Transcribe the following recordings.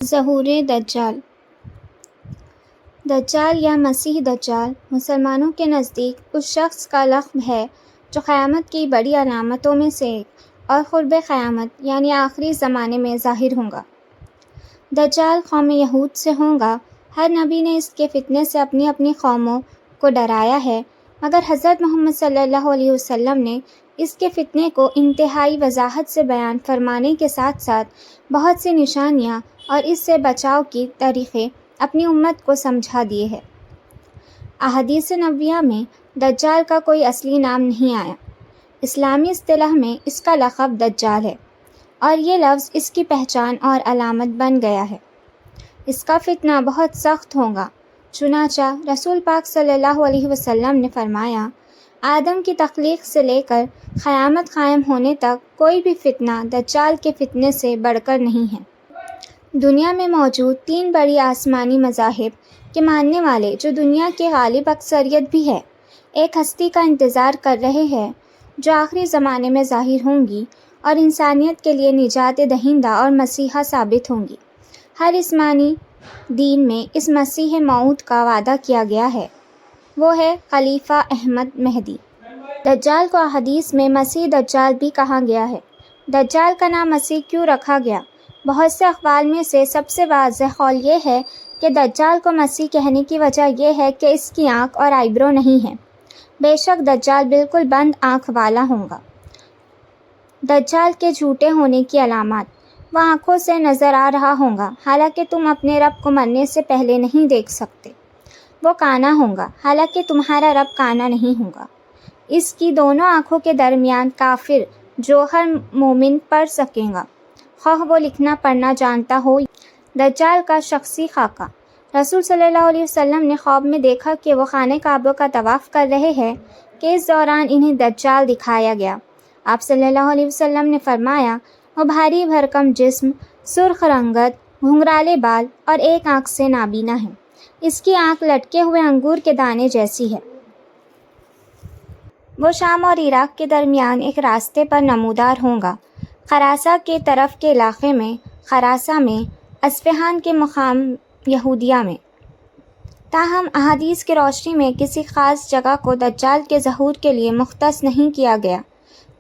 ظہور دجال۔ دجال یا مسیح دجال مسلمانوں کے نزدیک اس شخص کا لقب ہے جو قیامت کی بڑی علامتوں میں سے ایک اور قرب قیامت یعنی آخری زمانے میں ظاہر ہوگا۔ دجال قوم یہود سے ہوگا۔ ہر نبی نے اس کے فتنے سے اپنی اپنی قوموں کو ڈرایا ہے، مگر حضرت محمد صلی اللہ علیہ وسلم نے اس کے فتنے کو انتہائی وضاحت سے بیان فرمانے کے ساتھ ساتھ بہت سی نشانیاں اور اس سے بچاؤ کی طریقے اپنی امت کو سمجھا دیے ہیں۔ احادیث نبویہ میں دجال کا کوئی اصلی نام نہیں آیا۔ اسلامی اصطلاح میں اس کا لقب دجال ہے اور یہ لفظ اس کی پہچان اور علامت بن گیا ہے۔ اس کا فتنہ بہت سخت ہوگا، چنانچہ رسول پاک صلی اللہ علیہ وسلم نے فرمایا، آدم کی تخلیق سے لے کر قیامت قائم ہونے تک کوئی بھی فتنہ دجال کے فتنے سے بڑھ کر نہیں ہے۔ دنیا میں موجود 3 بڑی آسمانی مذاہب کے ماننے والے جو دنیا کی غالب اکثریت بھی ہے، ایک ہستی کا انتظار کر رہے ہیں جو آخری زمانے میں ظاہر ہوں گی اور انسانیت کے لیے نجات دہندہ اور مسیحا ثابت ہوں گی۔ ہر آسمانی دین میں اس مسیح موعود کا وعدہ کیا گیا ہے، وہ ہے خلیفہ احمد مہدی۔ دجال کو احادیث میں مسیح دجال بھی کہا گیا ہے۔ دجال کا نام مسیح کیوں رکھا گیا؟ بہت سے اقوال میں سے سب سے واضح قول یہ ہے کہ دجال کو مسیح کہنے کی وجہ یہ ہے کہ اس کی آنکھ اور آئیبرو نہیں ہے۔ بے شک دجال بالکل بند آنکھ والا ہوگا۔ دجال کے جھوٹے ہونے کی علامات: وہ آنکھوں سے نظر آ رہا ہوگا حالانکہ تم اپنے رب کو مرنے سے پہلے نہیں دیکھ سکتے۔ وہ کانا ہوگا حالانکہ تمہارا رب کانا نہیں ہوگا۔ اس کی دونوں آنکھوں کے درمیان کافر جو ہر مومن پڑھ سکے گا، خواہ وہ لکھنا پڑھنا جانتا ہو۔ دجال کا شخصی خاکہ: رسول صلی اللہ علیہ وسلم نے خواب میں دیکھا کہ وہ خانہ کعبہ کا طواف کر رہے ہیں کہ اس دوران انہیں دجال دکھایا گیا۔ آپ صلی اللہ علیہ وسلم نے فرمایا، وہ بھاری بھرکم جسم، سرخ رنگت، گھنگھرالے بال اور ایک آنکھ سے نابینا ہے۔ اس کی آنکھ لٹکے ہوئے انگور کے دانے جیسی ہے۔ وہ شام اور عراق کے درمیان ایک راستے پر نمودار ہوگا، خراسہ کے طرف کے علاقے میں، خراسہ میں، اصفہان کے مقام یہودیہ میں۔ تاہم احادیث کی روشنی میں کسی خاص جگہ کو دجال کے ظہور کے لیے مختص نہیں کیا گیا،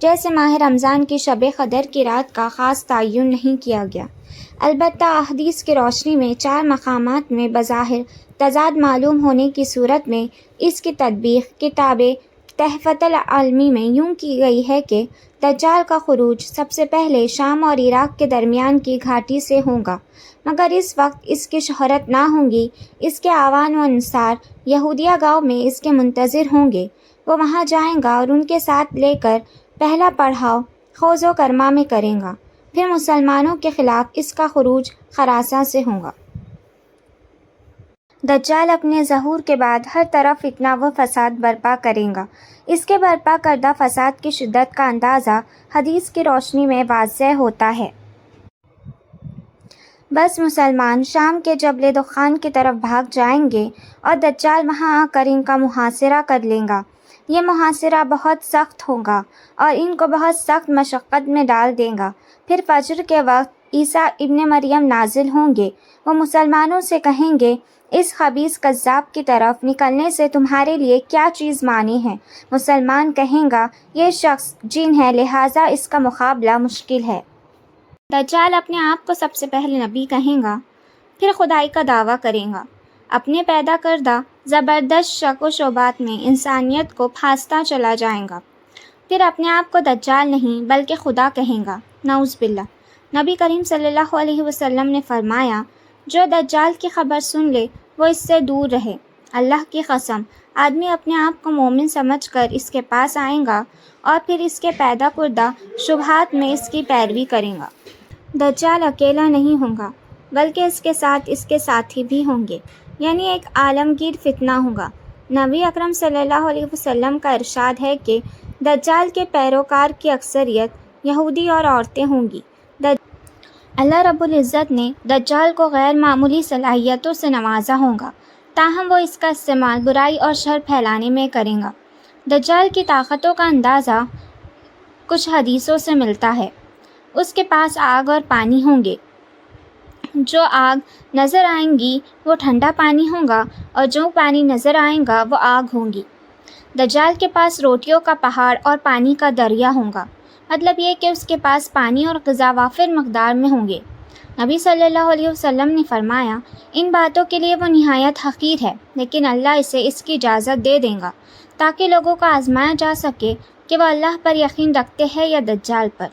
جیسے ماہ رمضان کی شب قدر کی رات کا خاص تعین نہیں کیا گیا۔ البتہ احادیث کی روشنی میں 4 مقامات میں بظاہر تضاد معلوم ہونے کی صورت میں اس کی تطبیق کتاب تحفۃ العلمی میں یوں کی گئی ہے کہ دجال کا خروج سب سے پہلے شام اور عراق کے درمیان کی گھاٹی سے ہوگا، مگر اس وقت اس کی شہرت نہ ہوگی۔ اس کے اعوان و انصار یہودیہ گاؤں میں اس کے منتظر ہوں گے۔ وہ وہاں جائے گا اور ان کے ساتھ لے کر پہلا پڑاؤ خوض و کرما میں کرے گا، پھر مسلمانوں کے خلاف اس کا خروج خراسہ سے ہوگا۔ دجال اپنے ظہور کے بعد ہر طرف فتنہ و فساد برپا کرے گا۔ اس کے برپا کردہ فساد کی شدت کا اندازہ حدیث کی روشنی میں واضح ہوتا ہے۔ بس مسلمان شام کے جبل دخان کی طرف بھاگ جائیں گے اور دجال وہاں آ کر ان کا محاصرہ کر لے گا۔ یہ محاصرہ بہت سخت ہوگا اور ان کو بہت سخت مشقت میں ڈال دے گا۔ پھر فجر کے وقت عیسیٰ ابن مریم نازل ہوں گے۔ وہ مسلمانوں سے کہیں گے، اس خبیث کذاب کی طرف نکلنے سے تمہارے لیے کیا چیز مانی ہے؟ مسلمان کہیں گا، یہ شخص جن ہے، لہٰذا اس کا مقابلہ مشکل ہے۔ دجال اپنے آپ کو سب سے پہلے نبی کہیں گا، پھر خدائی کا دعویٰ کرے گا۔ اپنے پیدا کردہ زبردست شک و شبہات میں انسانیت کو پھانستا چلا جائے گا، پھر اپنے آپ کو دجال نہیں بلکہ خدا کہیں گا، نعوذ باللہ۔ نبی کریم صلی اللہ علیہ وسلم نے فرمایا، جو دجال کی خبر سن لے وہ اس سے دور رہے۔ اللہ کی قسم، آدمی اپنے آپ کو مومن سمجھ کر اس کے پاس آئے گا اور پھر اس کے پیدا کردہ شبہات میں اس کی پیروی کرے گا۔ دجال اکیلا نہیں ہوگا بلکہ اس کے ساتھ اس کے ساتھی بھی ہوں گے، یعنی ایک عالمگیر فتنہ ہوگا۔ نبی اکرم صلی اللہ علیہ وسلم کا ارشاد ہے کہ دجال کے پیروکار کی اکثریت یہودی اور عورتیں ہوں گی۔ اللہ رب العزت نے دجال کو غیر معمولی صلاحیتوں سے نوازا ہوگا، تاہم وہ اس کا استعمال برائی اور شر پھیلانے میں کرے گا۔ دجال کی طاقتوں کا اندازہ کچھ حدیثوں سے ملتا ہے۔ اس کے پاس آگ اور پانی ہوں گے، جو آگ نظر آئیں گی وہ ٹھنڈا پانی ہوگا اور جو پانی نظر آئے گا وہ آگ ہوں گی۔ دجال کے پاس روٹیوں کا پہاڑ اور پانی کا دریا ہوگا، مطلب یہ کہ اس کے پاس پانی اور غذا وافر مقدار میں ہوں گے۔ نبی صلی اللہ علیہ وسلم نے فرمایا، ان باتوں کے لیے وہ نہایت حقیر ہے، لیکن اللہ اسے اس کی اجازت دے دے گا تاکہ لوگوں کو آزمایا جا سکے کہ وہ اللہ پر یقین رکھتے ہیں یا دجال پر۔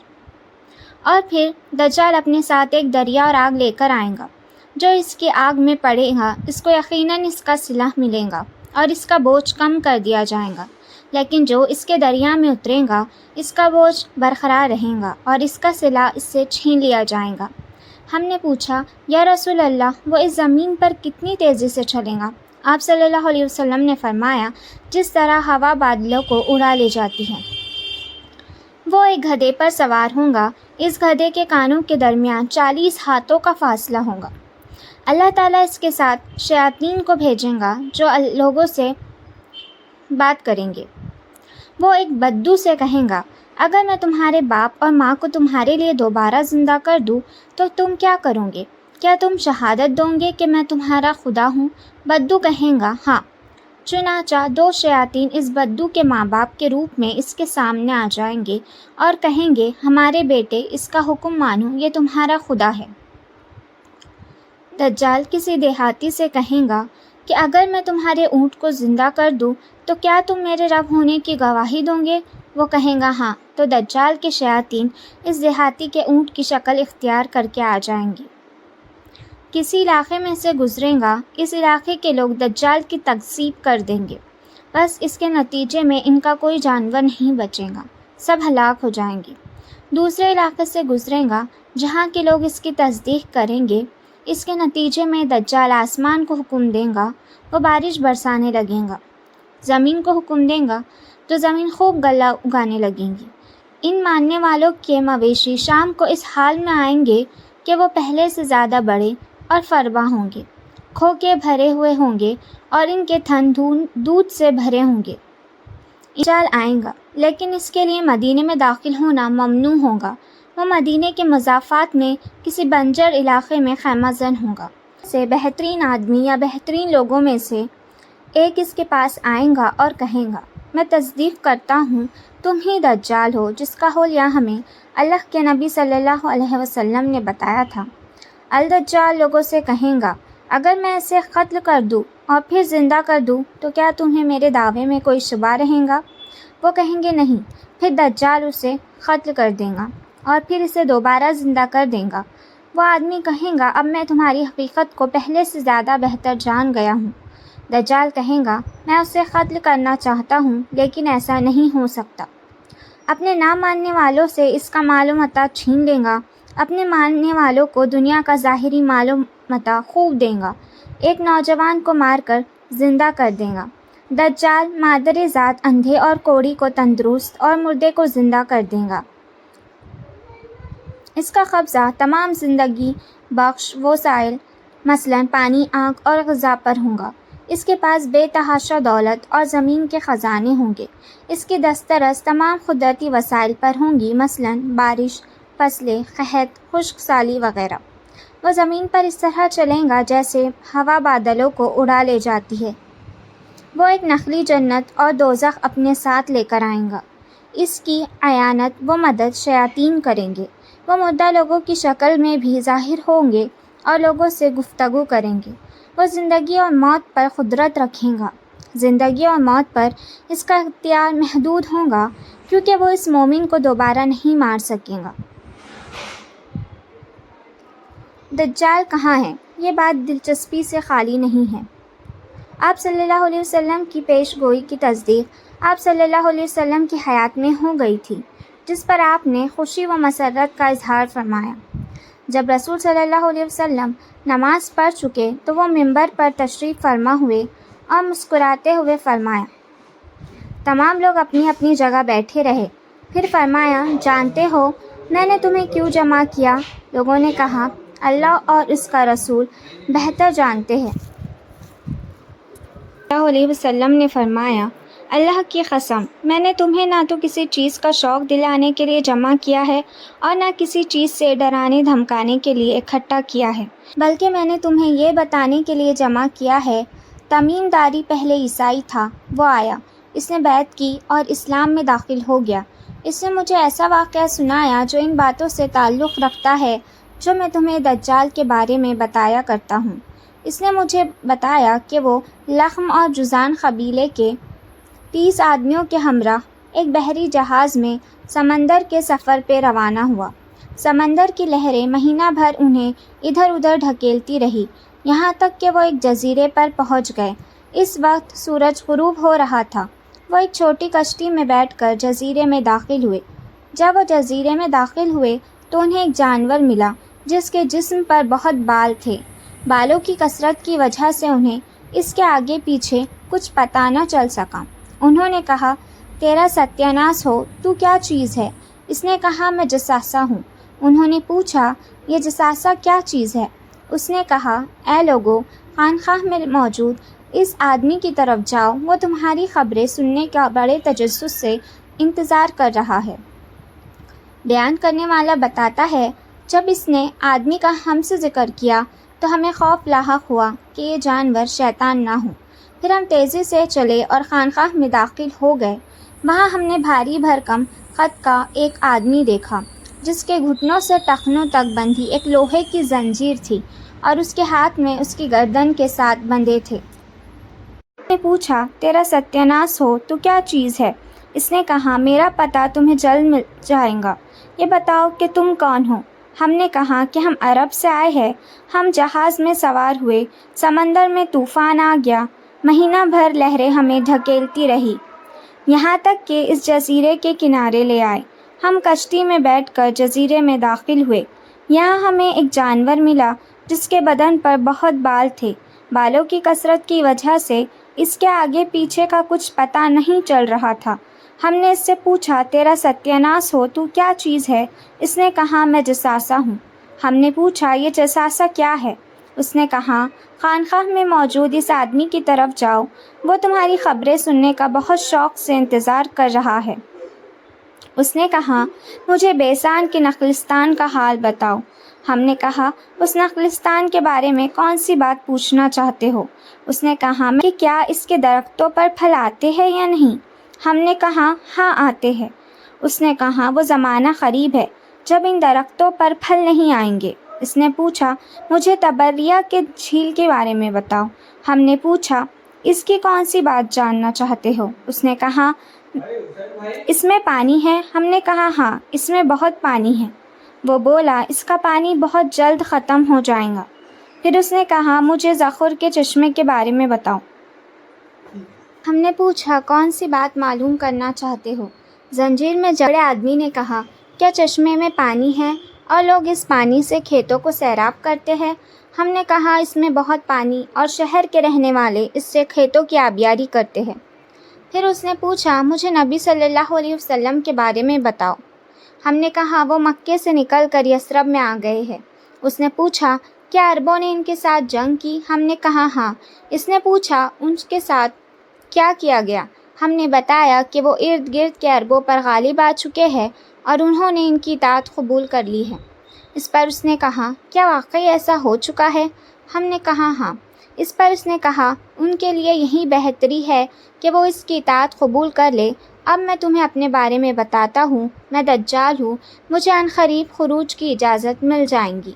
اور پھر دجال اپنے ساتھ ایک دریا اور آگ لے کر آئے گا۔ جو اس کی آگ میں پڑے گا اس کو یقیناً اس کا صلہ ملے گا اور اس کا بوجھ کم کر دیا جائے گا، لیکن جو اس کے دریا میں اترے گا اس کا بوجھ برقرار رہے گا اور اس کا صلہ اس سے چھین لیا جائے گا۔ ہم نے پوچھا، یا رسول اللہ، وہ اس زمین پر کتنی تیزی سے چلے گا؟ آپ صلی اللہ علیہ وسلم نے فرمایا، جس طرح ہوا بادلوں کو اڑا لے جاتی ہے۔ وہ ایک گدھے پر سوار ہوگا، اس گدھے کے کانوں کے درمیان 40 ہاتھوں کا فاصلہ ہوگا۔ اللہ تعالیٰ اس کے ساتھ شیاطین کو بھیجیں گا جو لوگوں سے بات کریں گے۔ وہ ایک بدو سے کہیں گا، اگر میں تمہارے باپ اور ماں کو تمہارے لیے دوبارہ زندہ کر دوں تو تم کیا کرو گے؟ کیا تم شہادت دو گے کہ میں تمہارا خدا ہوں؟ بدو کہیں گا، ہاں۔ چنانچہ 2 شیاطین اس بدو کے ماں باپ کے روپ میں اس کے سامنے آ جائیں گے اور کہیں گے، ہمارے بیٹے، اس کا حکم مانو، یہ تمہارا خدا ہے۔ دجال کسی دیہاتی سے کہیں گا کہ اگر میں تمہارے اونٹ کو زندہ کر دوں تو کیا تم میرے رب ہونے کی گواہی دو گے؟ وہ کہیں گا، ہاں۔ تو دجال کے شیاطین اس دیہاتی کے اونٹ کی شکل اختیار کر کے آ جائیں گے۔ کسی علاقے میں سے گزرے گا، اس علاقے کے لوگ دجال کی تکذیب کر دیں گے، بس اس کے نتیجے میں ان کا کوئی جانور نہیں بچے گا، سب ہلاک ہو جائیں گے۔ دوسرے علاقے سے گزرے گا جہاں کے لوگ اس کی تصدیق کریں گے، اس کے نتیجے میں دجال آسمان کو حکم دے گا، وہ بارش برسانے لگے گا۔ زمین کو حکم دے گا تو زمین خوب غلہ اگانے لگیں گی۔ ان ماننے والوں کے مویشی شام کو اس حال میں آئیں گے کہ وہ پہلے سے زیادہ بڑے اور فربا ہوں گے، کھوکے بھرے ہوئے ہوں گے اور ان کے تھن دودھ سے بھرے ہوں گے۔ دجال آئے گا، لیکن اس کے لیے مدینے میں داخل ہونا ممنوع ہوگا۔ وہ مدینے کے مضافات میں کسی بنجر علاقے میں خیمہ زن ہوگا۔ سے بہترین آدمی یا بہترین لوگوں میں سے ایک اس کے پاس آئے گا اور کہے گا، میں تصدیق کرتا ہوں تم ہی دجال ہو جس کا حلیہ ہمیں اللہ کے نبی صلی اللہ علیہ وسلم نے بتایا تھا۔ الدجال لوگوں سے کہے گا، اگر میں اسے قتل کر دوں اور پھر زندہ کر دوں تو کیا تمہیں میرے دعوے میں کوئی شبہ رہے گا؟ وہ کہیں گے، نہیں۔ پھر دجال اسے قتل کر دے گا اور پھر اسے دوبارہ زندہ کر دے گا۔ وہ آدمی کہے گا، اب میں تمہاری حقیقت کو پہلے سے زیادہ بہتر جان گیا ہوں۔ دجال کہے گا، میں اسے قتل کرنا چاہتا ہوں لیکن ایسا نہیں ہو سکتا۔ اپنے نہ ماننے والوں سے اس کا مال و متاع چھین لے گا، اپنے ماننے والوں کو دنیا کا ظاہری مال و متاع خوب دے گا، ایک نوجوان کو مار کر زندہ کر دے گا۔ دجال مادر ذات اندھے اور کوڑی کو تندرست اور مردے کو زندہ کر دے گا۔ اس کا قبضہ تمام زندگی بخش وسائل مثلاً پانی، آگ اور غذا پر ہوگا۔ اس کے پاس بے تحاشا دولت اور زمین کے خزانے ہوں گے۔ اس کی دسترس تمام قدرتی وسائل پر ہوں گی، مثلاً بارش، فصلیں، قحط، خشک سالی وغیرہ۔ وہ زمین پر اس طرح چلے گا جیسے ہوا بادلوں کو اڑا لے جاتی ہے۔ وہ ایک نقلی جنت اور دوزخ اپنے ساتھ لے کر آئے گا۔ اس کی اعانت و مدد شیاطین کریں گے۔ وہ مردہ لوگوں کی شکل میں بھی ظاہر ہوں گے اور لوگوں سے گفتگو کریں گے۔ وہ زندگی اور موت پر قدرت رکھے گا۔ زندگی اور موت پر اس کا اختیار محدود ہوگا کیونکہ وہ اس مومن کو دوبارہ نہیں مار سکے گا۔ دجال کہاں ہے؟ یہ بات دلچسپی سے خالی نہیں ہے۔ آپ صلی اللہ علیہ وسلم کی پیش گوئی کی تصدیق آپ صلی اللہ علیہ وسلم کی حیات میں ہو گئی تھی، جس پر آپ نے خوشی و مسرت کا اظہار فرمایا۔ جب رسول صلی اللہ علیہ وسلم نماز پڑھ چکے تو وہ منبر پر تشریف فرما ہوئے اور مسکراتے ہوئے فرمایا، تمام لوگ اپنی اپنی جگہ بیٹھے رہے۔ پھر فرمایا، جانتے ہو میں نے تمہیں کیوں جمع کیا؟ لوگوں نے کہا، اللہ اور اس کا رسول بہتر جانتے ہیں۔ صلی اللہ علیہ وسلم نے فرمایا، اللہ کی قسم، میں نے تمہیں نہ تو کسی چیز کا شوق دلانے کے لیے جمع کیا ہے اور نہ کسی چیز سے ڈرانے دھمکانے کے لیے اکٹھا کیا ہے، بلکہ میں نے تمہیں یہ بتانے کے لیے جمع کیا ہے۔ تمیم داری پہلے عیسائی تھا، وہ آیا، اس نے بیعت کی اور اسلام میں داخل ہو گیا۔ اس نے مجھے ایسا واقعہ سنایا جو ان باتوں سے تعلق رکھتا ہے جو میں تمہیں دجال کے بارے میں بتایا کرتا ہوں۔ اس نے مجھے بتایا کہ وہ لخم اور جذام قبیلے کے 30 آدمیوں کے ہمراہ ایک بحری جہاز میں سمندر کے سفر پہ روانہ ہوا۔ سمندر کی لہریں مہینہ بھر انہیں ادھر ادھر دھکیلتی رہی، یہاں تک کہ وہ ایک جزیرے پر پہنچ گئے۔ اس وقت سورج غروب ہو رہا تھا۔ وہ ایک چھوٹی کشتی میں بیٹھ کر جزیرے میں داخل ہوئے۔ جب وہ جزیرے میں داخل ہوئے تو انہیں ایک جانور ملا جس کے جسم پر بہت بال تھے۔ بالوں کی کثرت کی وجہ سے انہیں اس کے آگے پیچھے کچھ پتہ نہ چل سکا۔ انہوں نے کہا، تیرا ستیاناس ہو، تو کیا چیز ہے؟ اس نے کہا، میں جساسہ ہوں۔ انہوں نے پوچھا، یہ جساسہ کیا چیز ہے؟ اس نے کہا، اے لوگو، خانقاہ میں موجود اس آدمی کی طرف جاؤ، وہ تمہاری خبریں سننے کا بڑے تجسس سے انتظار کر رہا ہے۔ بیان کرنے والا بتاتا ہے، جب اس نے آدمی کا ہم سے ذکر کیا تو ہمیں خوف لاحق ہوا کہ یہ جانور شیطان نہ ہو۔ پھر ہم تیزی سے چلے اور خانقاہ میں داخل ہو گئے۔ وہاں ہم نے بھاری بھرکم قد کا ایک آدمی دیکھا جس کے گھٹنوں سے ٹخنوں تک بندھی ایک لوہے کی زنجیر تھی اور اس کے ہاتھ میں اس کی گردن کے ساتھ بندھے تھے۔ میں نے پوچھا، تیرا ستیاناس ہو، تو کیا چیز ہے؟ اس نے کہا، میرا پتہ تمہیں جلد مل جائے گا، یہ بتاؤ کہ تم کون ہو؟ ہم نے کہا کہ ہم عرب سے آئے ہیں۔ ہم جہاز میں سوار ہوئے، سمندر میں طوفان آ گیا، مہینہ بھر لہریں ہمیں دھکیلتی رہی، یہاں تک کہ اس جزیرے کے کنارے لے آئے۔ ہم کشتی میں بیٹھ کر جزیرے میں داخل ہوئے۔ یہاں ہمیں ایک جانور ملا جس کے بدن پر بہت بال تھے۔ بالوں کی کثرت کی وجہ سے اس کے آگے پیچھے کا کچھ پتہ نہیں چل رہا تھا۔ ہم نے اس سے پوچھا، تیرا ستیاناس ہو، تو کیا چیز ہے؟ اس نے کہا، میں جساسہ ہوں۔ ہم نے پوچھا، یہ جساسہ کیا ہے؟ اس نے کہا، خانقاہ میں موجود اس آدمی کی طرف جاؤ، وہ تمہاری خبریں سننے کا بہت شوق سے انتظار کر رہا ہے۔ اس نے کہا، مجھے بیسان کے نخلستان کا حال بتاؤ۔ ہم نے کہا، اس نخلستان کے بارے میں کون سی بات پوچھنا چاہتے ہو؟ اس نے کہا، کہ کیا اس کے درختوں پر پھل آتے ہیں یا نہیں؟ ہم نے کہا، ہاں آتے ہیں۔ اس نے کہا، وہ زمانہ قریب ہے جب ان درختوں پر پھل نہیں آئیں گے۔ اس نے پوچھا، مجھے تبریہ کے جھیل کے بارے میں بتاؤ۔ ہم نے پوچھا، اس کی کون سی بات جاننا چاہتے ہو؟ اس نے کہا، اس میں پانی ہے۔ ہم نے کہا، ہاں، اس میں بہت پانی ہے۔ وہ بولا، اس کا پانی بہت جلد ختم ہو جائے گا۔ پھر اس نے کہا، مجھے زخر کے چشمے کے بارے میں بتاؤ۔ ہم نے پوچھا، کون سی بات معلوم کرنا چاہتے ہو؟ زنجیر میں جڑے آدمی نے کہا، کیا چشمے میں پانی ہے اور لوگ اس پانی سے کھیتوں کو سیراب کرتے ہیں؟ ہم نے کہا، اس میں بہت پانی اور شہر کے رہنے والے اس سے کھیتوں کی آبیاری کرتے ہیں۔ پھر اس نے پوچھا، مجھے نبی صلی اللہ علیہ وسلم کے بارے میں بتاؤ۔ ہم نے کہا، وہ مکے سے نکل کر یثرب میں آ گئے ہیں۔ اس نے پوچھا، کیا عربوں نے ان کے ساتھ جنگ کی؟ ہم نے کہا، ہاں۔ اس نے پوچھا، ان کے ساتھ کیا کیا گیا؟ ہم نے بتایا کہ وہ ارد گرد کے عربوں پر غالب آ چکے ہیں اور انہوں نے ان کی اطاعت قبول کر لی ہے۔ اس پر اس نے کہا، کیا واقعی ایسا ہو چکا ہے؟ ہم نے کہا، ہاں۔ اس پر اس نے کہا، ان کے لیے یہی بہتری ہے کہ وہ اس کی اطاعت قبول کر لے۔ اب میں تمہیں اپنے بارے میں بتاتا ہوں، میں دجال ہوں، مجھے عنقریب خروج کی اجازت مل جائے گی۔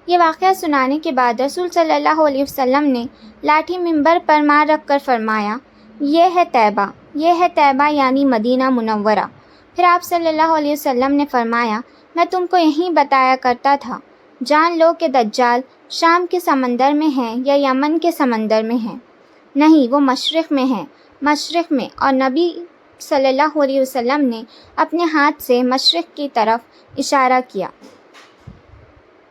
یہ واقعہ سنانے کے بعد رسول صلی اللہ علیہ وسلم نے لاٹھی منبر پر مار رکھ کر فرمایا، یہ ہے طیبہ، یہ ہے طیبہ یعنی مدینہ منورہ۔ پھر آپ صلی اللہ علیہ وسلم نے فرمایا، میں تم کو یہی بتایا کرتا تھا، جان لو کہ دجال شام کے سمندر میں ہے یا یمن کے سمندر میں ہے، نہیں، وہ مشرق میں ہے، مشرق میں۔ اور نبی صلی اللہ علیہ وسلم نے اپنے ہاتھ سے مشرق کی طرف اشارہ کیا۔